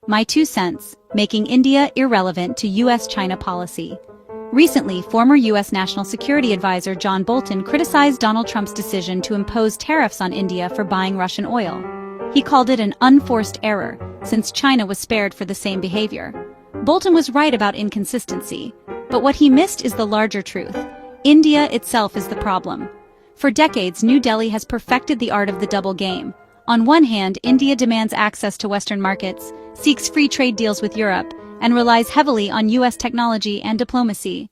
My 2 cents, making India irrelevant to U.S.-China policy. Recently, former U.S. National Security Advisor John Bolton criticized Donald Trump's decision to impose tariffs on India for buying Russian oil. He called it an unforced error, since China was spared for the same behavior. Bolton was right about inconsistency, but what he missed is the larger truth. India itself is the problem. For decades, New Delhi has perfected the art of the double game. On one hand, India demands access to Western markets, seeks free trade deals with Europe, and relies heavily on U.S. technology and diplomacy.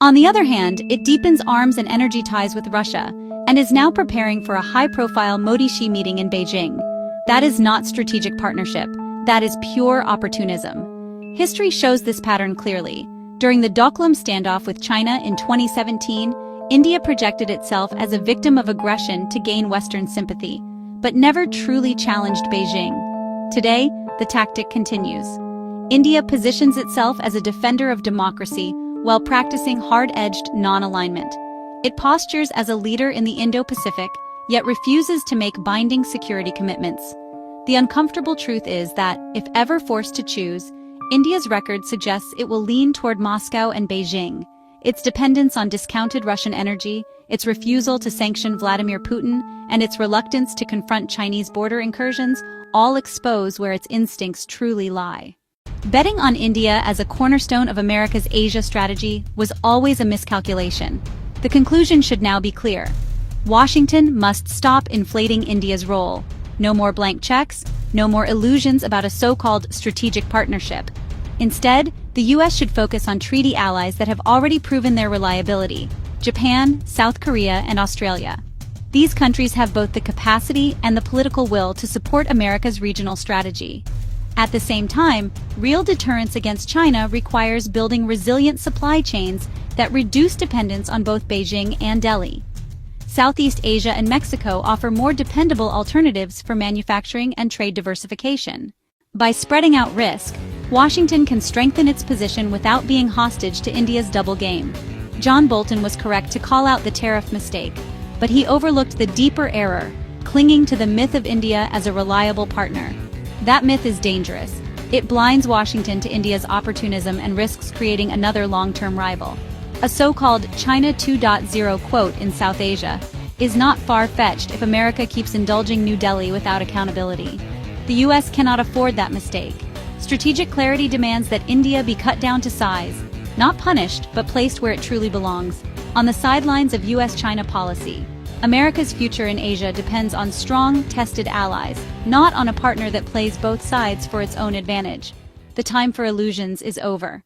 On the other hand, it deepens arms and energy ties with Russia, and is now preparing for a high-profile Modi-Xi meeting in Beijing. That is not strategic partnership. That is pure opportunism. History shows this pattern clearly. During the Doklam standoff with China in 2017, India projected itself as a victim of aggression to gain Western sympathy, but never truly challenged Beijing. Today, the tactic continues. India positions itself as a defender of democracy while practicing hard-edged non-alignment. It postures as a leader in the Indo-Pacific, yet refuses to make binding security commitments. The uncomfortable truth is that, if ever forced to choose, India's record suggests it will lean toward Moscow and Beijing. Its dependence on discounted Russian energy, its refusal to sanction Vladimir Putin, and its reluctance to confront Chinese border incursions all expose where its instincts truly lie. Betting on India as a cornerstone of America's Asia strategy was always a miscalculation. The conclusion should now be clear. Washington must stop inflating India's role. No more blank checks, no more illusions about a so-called strategic partnership. Instead, the U.S. should focus on treaty allies that have already proven their reliability: Japan, South Korea, and Australia. These countries have both the capacity and the political will to support America's regional strategy. At the same time, real deterrence against China requires building resilient supply chains that reduce dependence on both Beijing and Delhi. Southeast Asia and Mexico offer more dependable alternatives for manufacturing and trade diversification. By spreading out risk, Washington can strengthen its position without being hostage to India's double game. John Bolton was correct to call out the tariff mistake, but he overlooked the deeper error, clinging to the myth of India as a reliable partner. That myth is dangerous. It blinds Washington to India's opportunism and risks creating another long-term rival. A so-called China 2.0 quote in South Asia is not far-fetched if America keeps indulging New Delhi without accountability. The U.S. cannot afford that mistake. Strategic clarity demands that India be cut down to size, not punished, but placed where it truly belongs, on the sidelines of U.S.-China policy. America's future in Asia depends on strong, tested allies, not on a partner that plays both sides for its own advantage. The time for illusions is over.